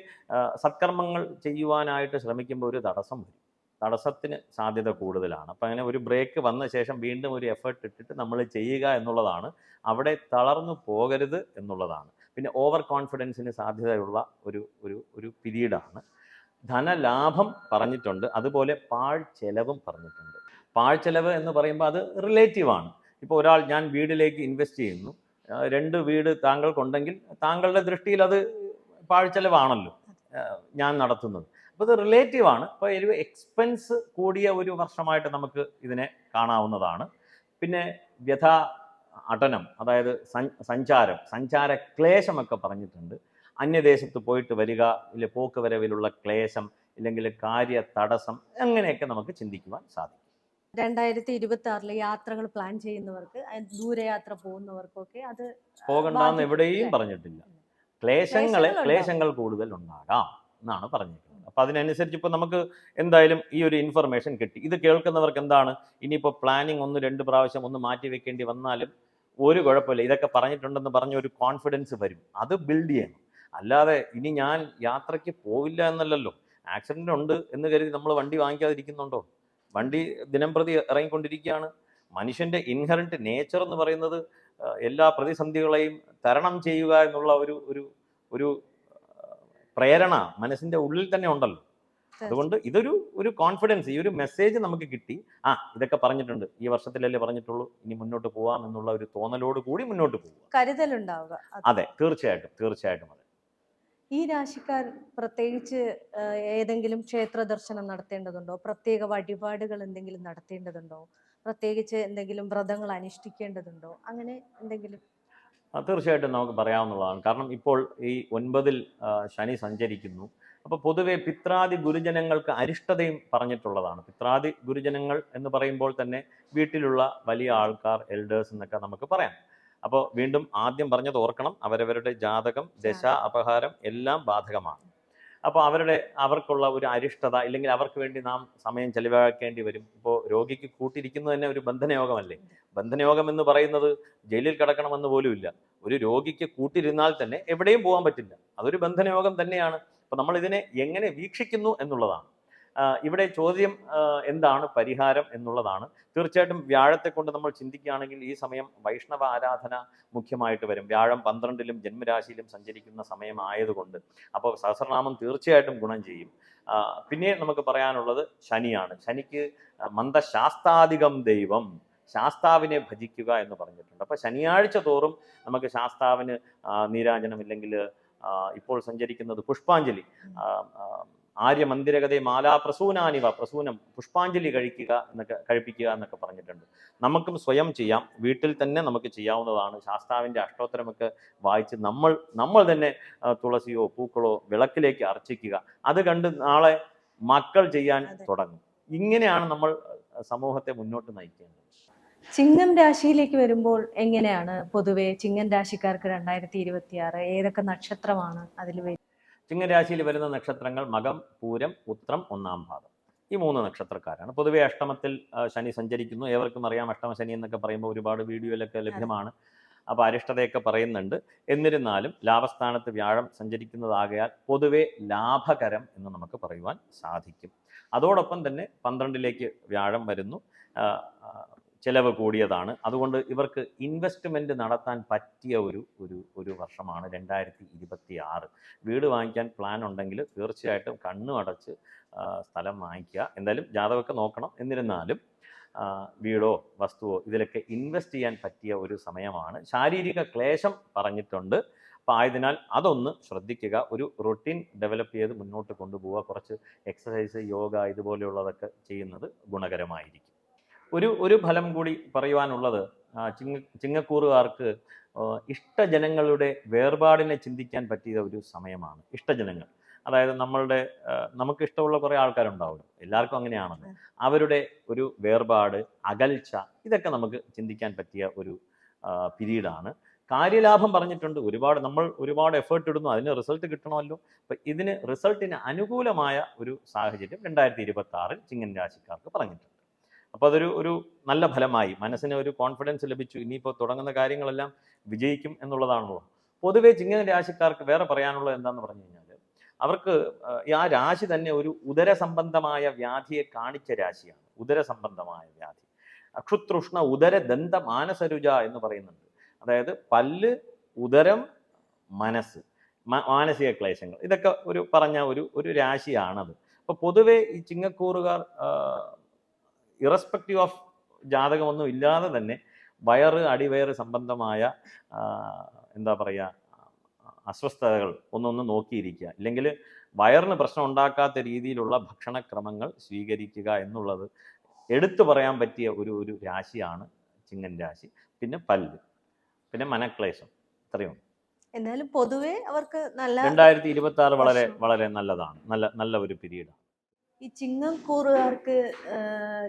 സത്കർമ്മങ്ങൾ ചെയ്യുവാനായിട്ട് ശ്രമിക്കുമ്പോൾ ഒരു തടസ്സം വരും. തടസ്സത്തിന് സാധ്യത കൂടുതലാണ്. അപ്പം അങ്ങനെ ഒരു ബ്രേക്ക് വന്ന ശേഷം വീണ്ടും ഒരു എഫേർട്ട് ഇട്ടിട്ട് നമ്മൾ ചെയ്യുക എന്നുള്ളതാണ്. അവിടെ തളർന്നു പോകരുത് എന്നുള്ളതാണ്. പിന്നെ ഓവർ കോൺഫിഡൻസിന് സാധ്യതയുള്ള ഒരു പീരീഡാണ്. ധനലാഭം പറഞ്ഞിട്ടുണ്ട്, അതുപോലെ പാഴ്ചെലവും പറഞ്ഞിട്ടുണ്ട്. പാഴ്ചെലവ് എന്ന് പറയുമ്പോൾ അത് റിലേറ്റീവാണ്. ഇപ്പോൾ ഒരാൾ ഞാൻ വീടിലേക്ക് ഇൻവെസ്റ്റ് ചെയ്യുന്നു, 2 വീട് താങ്കൾക്കുണ്ടെങ്കിൽ താങ്കളുടെ ദൃഷ്ടിയിൽ അത് പാഴ്ചെലവാണല്ലോ ഞാൻ നടത്തുന്നത്. അപ്പോൾ ഇത് റിലേറ്റീവാണ്. അപ്പോൾ ഒരു എക്സ്പെൻസ് കൂടിയ ഒരു വർഷമായിട്ട് നമുക്ക് ഇതിനെ കാണാവുന്നതാണ്. പിന്നെ വ്യഥാ അടനം, അതായത് സഞ്ചാര ക്ലേശമൊക്കെ പറഞ്ഞിട്ടുണ്ട്. അന്യദേശത്ത് പോയിട്ട് വരിക, ഇല്ല പോക്ക് വരവിലുള്ള ക്ലേശം, ഇല്ലെങ്കിൽ കാര്യ തടസ്സം, അങ്ങനെയൊക്കെ നമുക്ക് ചിന്തിക്കുവാൻ സാധിക്കും. 2026 യാത്രകൾ പ്ലാൻ ചെയ്യുന്നവർക്ക്, ദൂരയാത്ര പോകുന്നവർക്കൊക്കെ അത് പോകണ്ടെന്ന് എവിടെയും പറഞ്ഞിട്ടില്ല. ക്ലേശങ്ങൾ കൂടുതൽ ഉണ്ടാകാം എന്നാണ് പറഞ്ഞിട്ടുള്ളത്. അപ്പം അതിനനുസരിച്ച് ഇപ്പോൾ നമുക്ക് എന്തായാലും ഈ ഒരു ഇൻഫർമേഷൻ കിട്ടി. ഇത് കേൾക്കുന്നവർക്ക് എന്താണ്, ഇനിയിപ്പോൾ പ്ലാനിങ് 1-2 പ്രാവശ്യം ഒന്ന് മാറ്റി വെക്കേണ്ടി വന്നാലും ഒരു കുഴപ്പമില്ല, ഇതൊക്കെ പറഞ്ഞിട്ടുണ്ടെന്ന് പറഞ്ഞ ഒരു കോൺഫിഡൻസ് വരും. അത് ബിൽഡ് ചെയ്യണം. അല്ലാതെ ഇനി ഞാൻ യാത്രയ്ക്ക് പോവില്ല എന്നല്ലല്ലോ. ആക്സിഡൻ്റ് ഉണ്ട് എന്ന് കരുതി നമ്മൾ വണ്ടി വാങ്ങിക്കാതിരിക്കുന്നുണ്ടോ? വണ്ടി ദിനം പ്രതി ഇറങ്ങിക്കൊണ്ടിരിക്കുകയാണ്. മനുഷ്യൻ്റെ ഇൻഹറൻറ്റ് നേച്ചർ എന്ന് പറയുന്നത് എല്ലാ പ്രതിസന്ധികളെയും തരണം ചെയ്യുക എന്നുള്ള ഒരു പ്രേരണ മനസ്സിൻ്റെ ഉള്ളിൽ തന്നെ ഉണ്ടല്ലോ. അതുകൊണ്ട് ഒരു കോൺഫിഡൻസ്, ഈ ഒരു മെസ്സേജ് നമുക്ക് കിട്ടി. ഇതൊക്കെ പറഞ്ഞിട്ടുണ്ട്, ഈ വർഷത്തിലല്ലേ പറഞ്ഞിട്ടുള്ളൂ, ഇനി മുന്നോട്ട് പോവാം എന്നുള്ള ഒരു തോന്നലോട് കൂടി മുന്നോട്ട് പോവുക, കരുതലുണ്ടാവുക. അതെ, തീർച്ചയായിട്ടും അതെ. ഈ രാശിക്കാർ പ്രത്യേകിച്ച് ഏതെങ്കിലും ക്ഷേത്ര ദർശനം നടത്തേണ്ടതുണ്ടോ? പ്രത്യേക വഴിപാടുകൾ എന്തെങ്കിലും നടത്തേണ്ടതുണ്ടോ? പ്രത്യേകിച്ച് എന്തെങ്കിലും വ്രതങ്ങൾ അനുഷ്ഠിക്കേണ്ടതുണ്ടോ? അങ്ങനെ എന്തെങ്കിലും? തീർച്ചയായിട്ടും നമുക്ക് പറയാവുന്നതാണ്. കാരണം ഇപ്പോൾ ഈ 9-ൽ ശനി സഞ്ചരിക്കുന്നു. അപ്പോൾ പൊതുവെ പിത്രാദി ഗുരുജനങ്ങൾക്ക് അരിഷ്ടതയും പറഞ്ഞിട്ടുള്ളതാണ്. പിത്രാദി ഗുരുജനങ്ങൾ എന്ന് പറയുമ്പോൾ തന്നെ വീട്ടിലുള്ള വലിയ ആൾക്കാർ, എൽഡേഴ്സ് എന്നൊക്കെ നമുക്ക് പറയാം. അപ്പോൾ വീണ്ടും ആദ്യം പറഞ്ഞത് ഓർക്കണം, അവരവരുടെ ജാതകം, ദശ, അപഹാരം എല്ലാം ബാധകമാണ്. അപ്പോൾ അവർക്കുള്ള ഒരു അരിഷ്ടത, ഇല്ലെങ്കിൽ അവർക്ക് വേണ്ടി നാം സമയം ചെലവാക്കേണ്ടി വരും. ഇപ്പോൾ രോഗിക്ക് കൂട്ടിരിക്കുന്നത് തന്നെ ഒരു ബന്ധനയോഗമല്ലേ. ബന്ധനയോഗം എന്ന് പറയുന്നത് ജയിലിൽ കിടക്കണമെന്ന് പോലും ഇല്ല. ഒരു രോഗിക്ക് കൂട്ടിരുന്നാൽ തന്നെ എവിടെയും പോകാൻ പറ്റില്ല. അതൊരു ബന്ധനയോഗം തന്നെയാണ്. അപ്പോൾ നമ്മൾ ഇതിനെ എങ്ങനെ വീക്ഷിക്കുന്നു എന്നുള്ളതാണ് ഇവിടെ ചോദ്യം. എന്താണ് പരിഹാരം എന്നുള്ളതാണ്. തീർച്ചയായിട്ടും വ്യാഴത്തെ കൊണ്ട് നമ്മൾ ചിന്തിക്കുകയാണെങ്കിൽ ഈ സമയം വൈഷ്ണവ ആരാധന മുഖ്യമായിട്ട് വരും. വ്യാഴം 12-ലും ജന്മരാശിയിലും സഞ്ചരിക്കുന്ന സമയമായതുകൊണ്ട് അപ്പോൾ സഹസ്രനാമം തീർച്ചയായിട്ടും ഗുണം ചെയ്യും. പിന്നെ നമുക്ക് പറയാനുള്ളത് ശനിയാണ്. ശനിക്ക് മന്ദശാസ്താധികം ദൈവം, ശാസ്താവിനെ ഭജിക്കുക എന്ന് പറഞ്ഞിട്ടുണ്ട്. അപ്പോൾ ശനിയാഴ്ച തോറും നമുക്ക് ശാസ്താവിന് നീരാജനം, ഇല്ലെങ്കിൽ ഇപ്പോൾ സഞ്ചരിക്കുന്നത് പുഷ്പാഞ്ജലി, ആര്യമന്ദിരഗതേ മാലാ പ്രസൂനാനിവ, പ്രസൂനം പുഷ്പാഞ്ജലി കഴിപ്പിക്കുക എന്നൊക്കെ പറഞ്ഞിട്ടുണ്ട്. നമുക്കും സ്വയം ചെയ്യാം, വീട്ടിൽ തന്നെ നമുക്ക് ചെയ്യാവുന്നതാണ്. ശാസ്താവിൻ്റെ അഷ്ടോത്തരമൊക്കെ വായിച്ച് നമ്മൾ തന്നെ തുളസിയോ പൂക്കളോ വിളക്കിലേക്ക് അർച്ചിക്കുക. അത് കണ്ട് നാളെ മക്കൾ ചെയ്യാൻ തുടങ്ങും. ഇങ്ങനെയാണ് നമ്മൾ സമൂഹത്തെ മുന്നോട്ട് നയിക്കേണ്ടത്. ചിങ്ങം രാശിയിലേക്ക് വരുമ്പോൾ എങ്ങനെയാണ് പൊതുവെ ചിങ്ങം രാശിക്കാർക്ക് 2026 ഏതൊക്കെ നക്ഷത്രമാണ് അതിൽ വരുന്നത്? ചിങ്ങരാശിയിൽ വരുന്ന നക്ഷത്രങ്ങൾ മകം, പൂരം, ഉത്രം, 1-ാം പാദം. ഈ 3 നക്ഷത്രക്കാരാണ്. പൊതുവെ അഷ്ടമത്തിൽ ശനി സഞ്ചരിക്കുന്നു. ഏവർക്കും അറിയാം, അഷ്ടമ ശനി എന്നൊക്കെ പറയുമ്പോൾ ഒരുപാട് വീഡിയോയിലൊക്കെ ലഭ്യമാണ്. അപ്പോൾ അരിഷ്ടതയൊക്കെ പറയുന്നുണ്ട്. എന്നിരുന്നാലും ലാഭസ്ഥാനത്ത് വ്യാഴം സഞ്ചരിക്കുന്നതാകയാൽ പൊതുവെ ലാഭകരം എന്ന് നമുക്ക് പറയുവാൻ സാധിക്കും. അതോടൊപ്പം തന്നെ 12-ലേക്ക് വ്യാഴം വരുന്നു. ചിലവ് കൂടിയതാണ്. അതുകൊണ്ട് ഇവർക്ക് ഇൻവെസ്റ്റ്മെൻറ്റ് നടത്താൻ പറ്റിയ ഒരു വർഷമാണ് 2026. വീട് വാങ്ങിക്കാൻ പ്ലാൻ ഉണ്ടെങ്കിൽ തീർച്ചയായിട്ടും കണ്ണു അടച്ച് സ്ഥലം വാങ്ങിക്കുക. എന്തായാലും ജാതകമൊക്കെ നോക്കണം. എന്നിരുന്നാലും വീടോ വസ്തുവോ ഇതിലൊക്കെ ഇൻവെസ്റ്റ് ചെയ്യാൻ പറ്റിയ ഒരു സമയമാണ്. ശാരീരിക ക്ലേശം പറഞ്ഞിട്ടുണ്ട്. അപ്പോൾ ആയതിനാൽ അതൊന്ന് ശ്രദ്ധിക്കുക. ഒരു റൊട്ടീൻ ഡെവലപ്പ് ചെയ്ത് മുന്നോട്ട് കൊണ്ടുപോവുക. കുറച്ച് എക്സസൈസ്, യോഗ ഇതുപോലെയുള്ളതൊക്കെ ചെയ്യുന്നത് ഗുണകരമായിരിക്കും. ഒരു ഫലം കൂടി പറയുവാനുള്ളത്, ചിങ്ങക്കൂറുകാർക്ക് ഇഷ്ടജനങ്ങളുടെ വേർപാടിനെ ചിന്തിക്കാൻ പറ്റിയ ഒരു സമയമാണ്. ഇഷ്ടജനങ്ങൾ, അതായത് നമുക്ക് ഇഷ്ടമുള്ള കുറേ ആൾക്കാരുണ്ടാവുമല്ലോ, എല്ലാവർക്കും അങ്ങനെയാണല്ലോ. അവരുടെ ഒരു വേർപാട്, അകൽച്ച, ഇതൊക്കെ നമുക്ക് ചിന്തിക്കാൻ പറ്റിയ ഒരു പീരീഡാണ്. കാര്യലാഭം പറഞ്ഞിട്ടുണ്ട്. നമ്മൾ ഒരുപാട് എഫേർട്ട് ഇടുന്നു, അതിന് റിസൾട്ട് കിട്ടണമല്ലോ. അപ്പം ഇതിന് റിസൾട്ടിന് അനുകൂലമായ ഒരു സാഹചര്യം 2026 ചിങ്ങൻ രാശിക്കാർക്ക് പറഞ്ഞിട്ടുണ്ട്. അപ്പോൾ അതൊരു നല്ല ഫലമായി, മനസ്സിന് ഒരു കോൺഫിഡൻസ് ലഭിച്ചു. ഇനിയിപ്പോൾ തുടങ്ങുന്ന കാര്യങ്ങളെല്ലാം വിജയിക്കും എന്നുള്ളതാണല്ലോ. പൊതുവെ ചിങ്ങൻ രാശിക്കാർക്ക് വേറെ പറയാനുള്ളത് എന്താണെന്ന് പറഞ്ഞു കഴിഞ്ഞാൽ, അവർക്ക് ആ രാശി തന്നെ ഒരു ഉദരസംബന്ധമായ വ്യാധിയെ കാണിച്ച രാശിയാണ്. ഉദരസംബന്ധമായ വ്യാധി, അക്ഷുതൃഷ്ണ ഉദര ദന്ത മാനസരുജ എന്ന് പറയുന്നുണ്ട്. അതായത് പല്ല്, ഉദരം, മനസ്സ്, മാനസിക ക്ലേശങ്ങൾ, ഇതൊക്കെ പറഞ്ഞ ഒരു രാശിയാണത്. അപ്പോൾ പൊതുവെ ഈ ചിങ്ങക്കൂറുകാർ ഇറസ്പെക്റ്റീവ് ഓഫ് ജാതകമൊന്നും ഇല്ലാതെ തന്നെ അടിവയറ് സംബന്ധമായ എന്താ പറയുക, അസ്വസ്ഥതകൾ ഒന്നൊന്ന് നോക്കിയിരിക്കുക. ഇല്ലെങ്കിൽ വയറിന് പ്രശ്നം ഉണ്ടാക്കാത്ത രീതിയിലുള്ള ഭക്ഷണക്രമങ്ങൾ സ്വീകരിക്കുക എന്നുള്ളത് എടുത്തു പറയാൻ പറ്റിയ ഒരു രാശിയാണ് ചിങ്ങൻ രാശി. പിന്നെ പല്ല്, പിന്നെ മനക്ലേശം, ഇത്രയും. എന്നാലും പൊതുവെ അവർക്ക് നല്ല 2026 വളരെ വളരെ നല്ലതാണ്, നല്ല ഒരു പീരീഡാണ്. ഈ ചിങ്ങക്കൂറുകാർക്ക്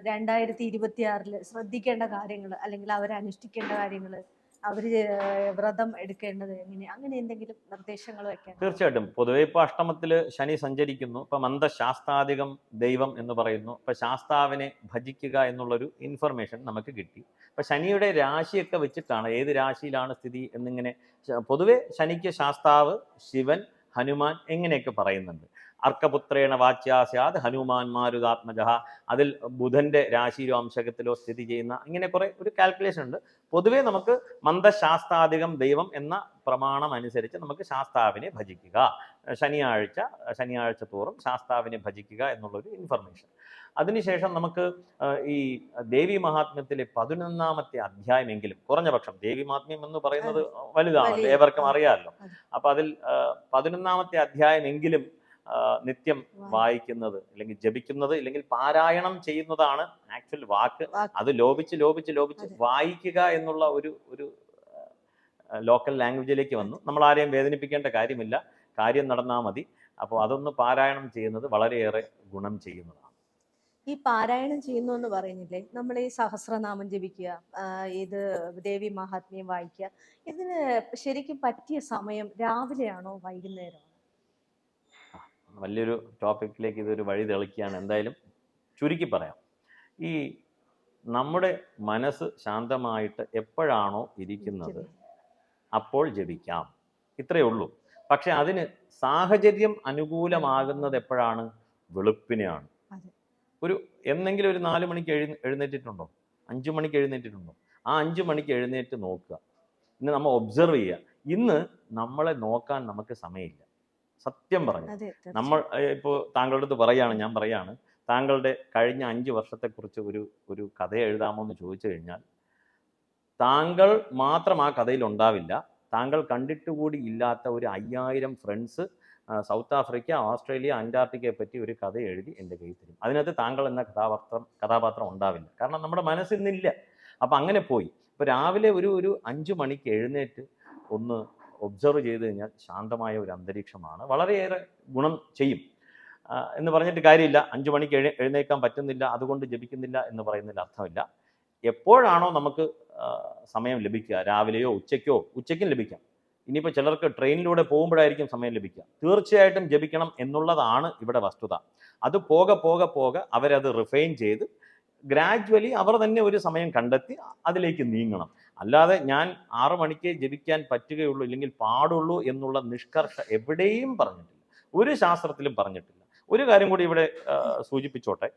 2026 ശ്രദ്ധിക്കേണ്ട കാര്യങ്ങൾ, അല്ലെങ്കിൽ അവരനുഷ്ഠിക്കേണ്ട കാര്യങ്ങൾ, അവർ വ്രതം എടുക്കേണ്ടത് അങ്ങനെ എന്തെങ്കിലും നിർദ്ദേശങ്ങൾ വെക്കാൻ? തീർച്ചയായിട്ടും. പൊതുവെ ഇപ്പോൾ അഷ്ടമത്തിൽ ശനി സഞ്ചരിക്കുന്നു. ഇപ്പം മന്ദശാസ്താധികം ദൈവം എന്ന് പറയുന്നു. ഇപ്പം ശാസ്താവിനെ ഭജിക്കുക എന്നുള്ളൊരു ഇൻഫർമേഷൻ നമുക്ക് കിട്ടി. അപ്പം ശനിയുടെ രാശിയൊക്കെ വെച്ചിട്ടാണ് ഏത് രാശിയിലാണ് സ്ഥിതി എന്നിങ്ങനെ. പൊതുവെ ശനിക്ക് ശാസ്താവ് ശിവൻ, ഹനുമാൻ എങ്ങനെയൊക്കെ പറയുന്നുണ്ട്. അർക്കപുത്രേണ വാച്യാസ്യാത് ഹനുമാൻ മാരുതാത്മജ, അതിൽ ബുധന്റെ രാശിയിലോ അംശകത്തിലോ സ്ഥിതി ചെയ്യുന്ന, ഇങ്ങനെ കുറെ ഒരു കാൽക്കുലേഷൻ ഉണ്ട്. പൊതുവെ നമുക്ക് മന്ദശാസ്താധികം ദൈവം എന്ന പ്രമാണം അനുസരിച്ച് നമുക്ക് ശാസ്താവിനെ ഭജിക്കുക, ശനിയാഴ്ച തോറും ശാസ്താവിനെ ഭജിക്കുക എന്നുള്ളൊരു ഇൻഫർമേഷൻ. അതിനുശേഷം നമുക്ക് ഈ ദേവി മഹാത്മ്യത്തിലെ 11ാമത്തെ അധ്യായമെങ്കിലും, കുറഞ്ഞ പക്ഷം ദേവി മഹാത്മ്യം എന്ന് പറയുന്നത് വലുതാണല്ലോ, ഏവർക്കും അറിയാമല്ലോ. അപ്പൊ അതിൽ 11ാമത്തെ അധ്യായമെങ്കിലും നിത്യം വായിക്കുന്നത്, അല്ലെങ്കിൽ ജപിക്കുന്നത്, അല്ലെങ്കിൽ പാരായണം ചെയ്യുന്നതാണ് ആക്ച്വൽ വാക്ക്. അത് ലോപിച്ച് വായിക്കുക എന്നുള്ള ഒരു ലോക്കൽ ലാംഗ്വേജിലേക്ക് വന്നു. നമ്മൾ ആരെയും വേദനിപ്പിക്കേണ്ട കാര്യമില്ല, കാര്യം നടന്നാൽ മതി. അപ്പോൾ അതൊന്ന് പാരായണം ചെയ്യുന്നത് വളരെയേറെ ഗുണം ചെയ്യുന്നതാണ്. ഈ പാരായണം ചെയ്യുന്നു എന്ന് പറയുന്നില്ലേ, നമ്മൾ ഈ സഹസ്രനാമം ജപിക്കുക, ഇത് ദേവി മഹാത്മ്യം വായിക്കുക, ഇതിന് ശരിക്കും പറ്റിയ സമയം രാവിലെയാണോ വൈകുന്നേരമാണോ? വലിയൊരു ടോപ്പിക്കിലേക്ക് ഇതൊരു വഴി തെളിക്കുകയാണ്. എന്തായാലും ചുരുക്കി പറയാം. ഈ നമ്മുടെ മനസ്സ് ശാന്തമായിട്ട് എപ്പോഴാണോ ഇരിക്കുന്നത് അപ്പോൾ ജപിക്കാം, ഇത്രയേ ഉള്ളൂ. പക്ഷെ അതിന് സാഹചര്യം അനുകൂലമാകുന്നത് എപ്പോഴാണ്? വെളുപ്പിനെയാണ്. എന്നെങ്കിലും ഒരു 4 മണിക്ക് എഴുന്നേറ്റിട്ടുണ്ടോ? 5 മണിക്ക് എഴുന്നേറ്റിട്ടുണ്ടോ? ആ 5 മണിക്ക് എഴുന്നേറ്റ് നോക്കുക. ഇന്ന് നമ്മൾ ഒബ്സർവ് ചെയ്യുക. ഇന്ന് നമ്മളെ നോക്കാൻ നമുക്ക് സമയമില്ല, സത്യം പറഞ്ഞു. നമ്മൾ ഇപ്പോൾ താങ്കളുടെ അടുത്ത് ഞാൻ പറയാണ്, താങ്കളുടെ കഴിഞ്ഞ 5 വർഷത്തെക്കുറിച്ച് ഒരു കഥ എഴുതാമോ എന്ന് ചോദിച്ചു കഴിഞ്ഞാൽ താങ്കൾ മാത്രം ആ കഥയിൽ ഉണ്ടാവില്ല. താങ്കൾ കണ്ടിട്ടുകൂടി ഇല്ലാത്ത ഒരു 5000 ഫ്രണ്ട്സ് സൗത്ത് ആഫ്രിക്ക, ഓസ്ട്രേലിയ, അന്റാർട്ടിക്കയെ പറ്റി ഒരു കഥ എഴുതി എൻ്റെ കയ്യിൽ തരും. അതിനകത്ത് താങ്കൾ എന്ന കഥാപാത്രം ഉണ്ടാവില്ല, കാരണം നമ്മുടെ മനസ്സിൽ നിന്നില്ല. അപ്പം അങ്ങനെ പോയി. ഇപ്പോൾ രാവിലെ ഒരു 5 മണിക്ക് എഴുന്നേറ്റ് ഒന്ന് ഒബ്സർവ് ചെയ്ത് കഴിഞ്ഞാൽ ശാന്തമായ ഒരു അന്തരീക്ഷമാണ്, വളരെയേറെ ഗുണം ചെയ്യും. എന്ന് പറഞ്ഞിട്ട് കാര്യമില്ല. 5 മണിക്ക് എഴുന്നേൽക്കാൻ പറ്റുന്നില്ല, അതുകൊണ്ട് ജപിക്കുന്നില്ല എന്ന് പറയുന്നതിൽ അർത്ഥമില്ല. എപ്പോഴാണോ നമുക്ക് സമയം ലഭിക്കുക, രാവിലെയോ ഉച്ചയ്ക്കും ലഭിക്കാം. ഇനിയിപ്പോൾ ചിലർക്ക് ട്രെയിനിലൂടെ പോകുമ്പോഴായിരിക്കും സമയം ലഭിക്കുക. തീർച്ചയായിട്ടും ജപിക്കണം എന്നുള്ളതാണ് ഇവിടെ വസ്തുത. അത് പോകെ അവരത് റിഫൈൻ ചെയ്ത് ഗ്രാജുവലി അവർ തന്നെ ഒരു സമയം കണ്ടെത്തി അതിലേക്ക് നീങ്ങണം. അല്ലാതെ ഞാൻ 6 മണിക്ക് ജപിക്കാൻ പറ്റുകയുള്ളൂ, ഇല്ലെങ്കിൽ പാടുള്ളൂ എന്നുള്ള നിഷ്കർഷ എവിടെയും പറഞ്ഞിട്ടില്ല, ഒരു ശാസ്ത്രത്തിലും പറഞ്ഞിട്ടില്ല. ഒരു കാര്യം കൂടി ഇവിടെ സൂചിപ്പിച്ചോട്ടെ,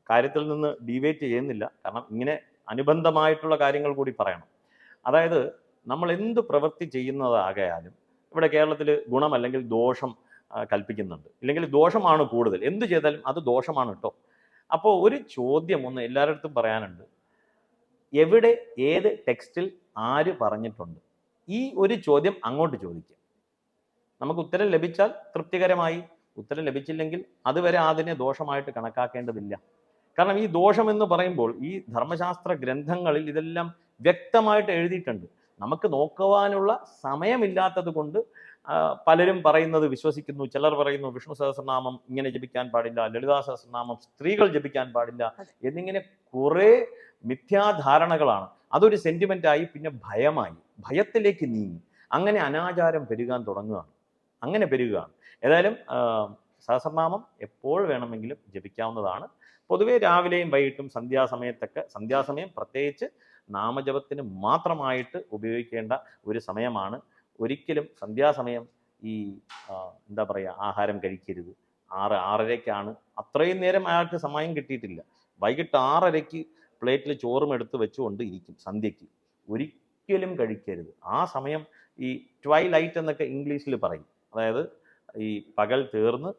കാര്യത്തിൽ നിന്ന് ഡീവേറ്റ് ചെയ്യുന്നില്ല, കാരണം ഇങ്ങനെ അനുബന്ധമായിട്ടുള്ള കാര്യങ്ങൾ കൂടി പറയണം. അതായത് നമ്മൾ എന്ത് പ്രവൃത്തി ചെയ്യുന്നതാകയാലും ഇവിടെ കേരളത്തിൽ ഗുണം അല്ലെങ്കിൽ ദോഷം കൽപ്പിക്കുന്നുണ്ട്, ഇല്ലെങ്കിൽ ദോഷമാണ് കൂടുതൽ. എന്ത് ചെയ്താലും അത് ദോഷമാണ് കേട്ടോ. അപ്പോൾ ഒരു ചോദ്യം ഒന്ന് എല്ലാവരുടെ അടുത്തും പറയാനുണ്ട്, എവിടെ ഏത് ടെക്സ്റ്റിൽ ആര് പറഞ്ഞിട്ടുണ്ട്? ഈ ഒരു ചോദ്യം അങ്ങോട്ട് ചോദിക്കുക. നമുക്ക് ഉത്തരം ലഭിച്ചാൽ തൃപ്തികരമായി, ഉത്തരം ലഭിച്ചില്ലെങ്കിൽ അതുവരെ അതിനെ ദോഷമായിട്ട് കണക്കാക്കേണ്ടതില്ല. കാരണം ഈ ദോഷം എന്ന് പറയുമ്പോൾ ഈ ധർമ്മശാസ്ത്ര ഗ്രന്ഥങ്ങളിൽ ഇതെല്ലാം വ്യക്തമായിട്ട് എഴുതിയിട്ടുണ്ട്. നമുക്ക് നോക്കുവാനുള്ള സമയമില്ലാത്തത് കൊണ്ട് പലരും പറയുന്നത് വിശ്വസിക്കുന്നു. ചിലർ പറയുന്നു വിഷ്ണു സഹസ്രനാമം ഇങ്ങനെ ജപിക്കാൻ പാടില്ല, ലളിതാ സഹസ്രനാമം സ്ത്രീകൾ ജപിക്കാൻ പാടില്ല എന്നിങ്ങനെ കുറേ മിഥ്യാധാരണകളാണ്. അതൊരു സെന്റിമെന്റായി, പിന്നെ ഭയമായി, ഭയത്തിലേക്ക് നീങ്ങി, അങ്ങനെ അനാചാരം പെരുകാൻ തുടങ്ങുകയാണ്. അങ്ങനെ പെരുകുകയാണ്. ഏതായാലും സഹസ്രനാമം എപ്പോൾ വേണമെങ്കിലും ജപിക്കാവുന്നതാണ്. പൊതുവേ രാവിലെയും വൈകിട്ടും സന്ധ്യാസമയത്തൊക്കെ, സന്ധ്യാസമയം പ്രത്യേകിച്ച് നാമജപത്തിന് മാത്രമായിട്ട് ഉപയോഗിക്കേണ്ട ഒരു സമയമാണ്. ഒരിക്കലും സന്ധ്യാസമയം ഈ എന്താ പറയുക, ആഹാരം കഴിക്കരുത്. 6-6:30ക്കാണ്. അത്രയും നേരം അയാൾക്ക് സമയം കിട്ടിയിട്ടില്ല. വൈകിട്ട് 6:30ക്ക് പ്ലേറ്റിൽ ചോറും എടുത്ത് വെച്ചുകൊണ്ട് ഇരിക്കും സന്ധ്യയ്ക്ക്. ഒരിക്കലും കഴിക്കരുത്. ആ സമയം ഈ ട്വൈലൈറ്റ് എന്നൊക്കെ ഇംഗ്ലീഷിൽ പറയും. അതായത് ഈ പകൽ തീർന്ന്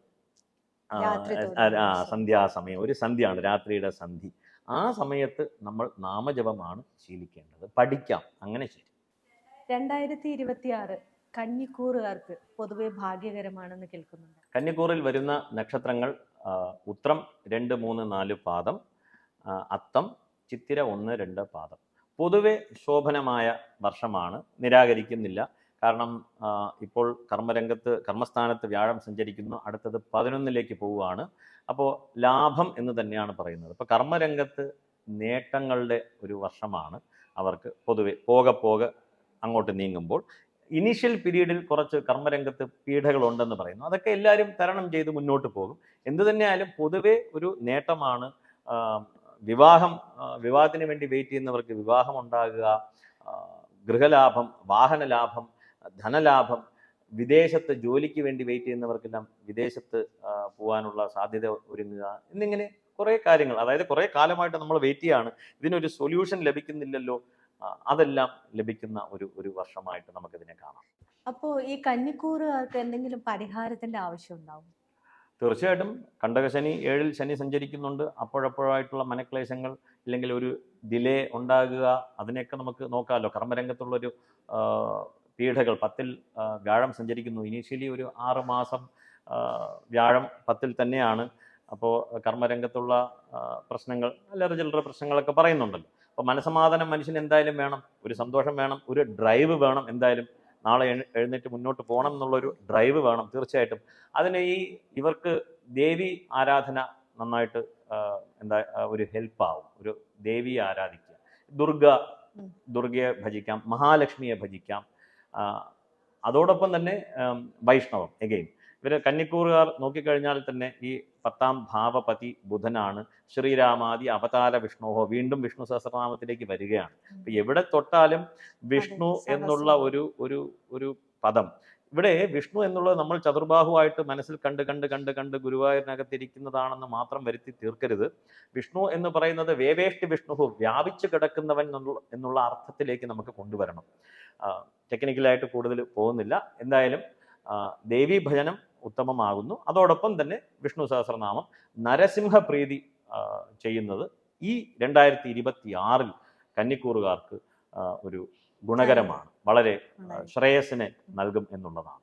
സന്ധ്യാസമയം, ഒരു സന്ധ്യയാണ്, രാത്രിയുടെ സന്ധി. ആ സമയത്ത് നമ്മൾ നാമജപമാണ് ശീലിക്കേണ്ടത്. പഠിക്കാം, അങ്ങനെ ശരി. 2026 കന്നിക്കൂറുകാർക്ക് പൊതുവെ ഭാഗ്യകരമാണെന്ന് കേൾക്കുന്നുണ്ട്. കന്നിക്കൂറിൽ വരുന്ന നക്ഷത്രങ്ങൾ ഉത്രം 2, 3, 4 പാദം, അത്തം, ചിത്തിര 1, 2 പാദം. പൊതുവെ ശോഭനമായ വർഷമാണ്, നിരാകരിക്കുന്നില്ല. കാരണം ഇപ്പോൾ കർമ്മസ്ഥാനത്ത് വ്യാഴം സഞ്ചരിക്കുന്നു. അടുത്തത് 11ലേക്ക് പോവുകയാണ്. അപ്പോൾ ലാഭം എന്ന് തന്നെയാണ് പറയുന്നത്. അപ്പോൾ കർമ്മരംഗത്ത് നേട്ടങ്ങളുടെ ഒരു വർഷമാണ് അവർക്ക് പൊതുവെ. പോകെ അങ്ങോട്ട് നീങ്ങുമ്പോൾ ഇനീഷ്യൽ പീരീഡിൽ കുറച്ച് കർമ്മരംഗത്ത് പീഡകളുണ്ടെന്ന് പറയുന്നു. അതൊക്കെ എല്ലാവരും തരണം ചെയ്ത് മുന്നോട്ട് പോകും. എന്തു തന്നെയായാലും പൊതുവെ ഒരു നേട്ടമാണ്. വിവാഹത്തിന് വേണ്ടി വെയിറ്റ് ചെയ്യുന്നവർക്ക് വിവാഹം ഉണ്ടാകുക, ഗൃഹലാഭം, വാഹനലാഭം, ധനലാഭം, വിദേശത്ത് ജോലിക്ക് വേണ്ടി വെയിറ്റ് ചെയ്യുന്നവർക്കെല്ലാം വിദേശത്ത് പോകാനുള്ള സാധ്യത ഒരുങ്ങുക എന്നിങ്ങനെ കുറേ കാര്യങ്ങൾ. അതായത് കുറേ കാലമായിട്ട് നമ്മൾ വെയിറ്റ് ചെയ്യാണ്, ഇതിനൊരു സൊല്യൂഷൻ ലഭിക്കുന്നില്ലല്ലോ, അതെല്ലാം ലഭിക്കുന്ന ഒരു വർഷമായിട്ട് നമുക്കിതിനെ കാണാം. അപ്പോൾ ഈ കന്നിക്കൂറുകാർക്ക് എന്തെങ്കിലും പരിഹാരത്തിന്റെ ആവശ്യം ഉണ്ടാവും? തീർച്ചയായിട്ടും. കണ്ടകശനി 7-ൽ ശനി സഞ്ചരിക്കുന്നുണ്ട്. അപ്പോഴപ്പോഴായിട്ടുള്ള മനക്ലേശങ്ങൾ, ഇല്ലെങ്കിൽ ഒരു ഡിലേ ഉണ്ടാകുക, അതിനെയൊക്കെ നമുക്ക് നോക്കാമല്ലോ. കർമ്മരംഗത്തുള്ളൊരു പീഡകൾ, 10ൽ വ്യാഴം സഞ്ചരിക്കുന്നു. ഇനീഷ്യലി ഒരു 6 മാസം വ്യാഴം 10ൽ തന്നെയാണ്. അപ്പോൾ കർമ്മരംഗത്തുള്ള പ്രശ്നങ്ങൾ, അല്ലറ ചില്ലറ പ്രശ്നങ്ങളൊക്കെ പറയുന്നുണ്ടല്ലോ. അപ്പോൾ മനസമാധാനം മനുഷ്യന് എന്തായാലും വേണം, ഒരു സന്തോഷം വേണം, ഒരു ഡ്രൈവ് വേണം. എന്തായാലും നാളെ എഴുന്നേറ്റ് മുന്നോട്ട് പോകണം എന്നുള്ളൊരു ഡ്രൈവ് വേണം തീർച്ചയായിട്ടും. അതിന് ഇവർക്ക് ദേവി ആരാധന നന്നായിട്ട് ഒരു ഹെൽപ്പാവും. ഒരു ദേവിയെ ആരാധിക്കുക, ദുർഗയെ ഭജിക്കാം, മഹാലക്ഷ്മിയെ ഭജിക്കാം. അതോടൊപ്പം തന്നെ വൈഷ്ണവം. എഗെയിൻ ഇവർ കന്നിക്കൂറുകാർ നോക്കിക്കഴിഞ്ഞാൽ തന്നെ ഈ 10ാം ഭാവപതി ബുധനാണ്. ശ്രീരാമാദി അവതാര വിഷ്ണുവോ, വീണ്ടും വിഷ്ണു സഹസ്രനാമത്തിലേക്ക് വരികയാണ്. അപ്പൊ എവിടെ തൊട്ടാലും വിഷ്ണു എന്നുള്ള ഒരു പദം. ഇവിടെ വിഷ്ണു എന്നുള്ളത് നമ്മൾ ചതുർബാഹുവായിട്ട് മനസ്സിൽ കണ്ട് ഗുരുവായൂരിനകത്തിരിക്കുന്നതാണെന്ന് മാത്രം വരുത്തി തീർക്കരുത്. വിഷ്ണു എന്ന് പറയുന്നത് വേവേഷ്ടി വിഷ്ണു, വ്യാപിച്ചു കിടക്കുന്നവൻ എന്നുള്ള അർത്ഥത്തിലേക്ക് നമുക്ക് കൊണ്ടുവരണം. ടെക്നിക്കലായിട്ട് കൂടുതൽ പോകുന്നില്ല. എന്തായാലും ദേവീ ഭജനം ഉത്തമമാകുന്നു. അതോടൊപ്പം തന്നെ വിഷ്ണു സഹസ്രനാമം, നരസിംഹപ്രീതി ചെയ്യുന്നത് ഈ 2026-ൽ കന്നിക്കൂറുകാർക്ക് ഒരു ഗുണകരമാണ്, വളരെ ശ്രേയസ്സിനെ നൽകും എന്നുള്ളതാണ്.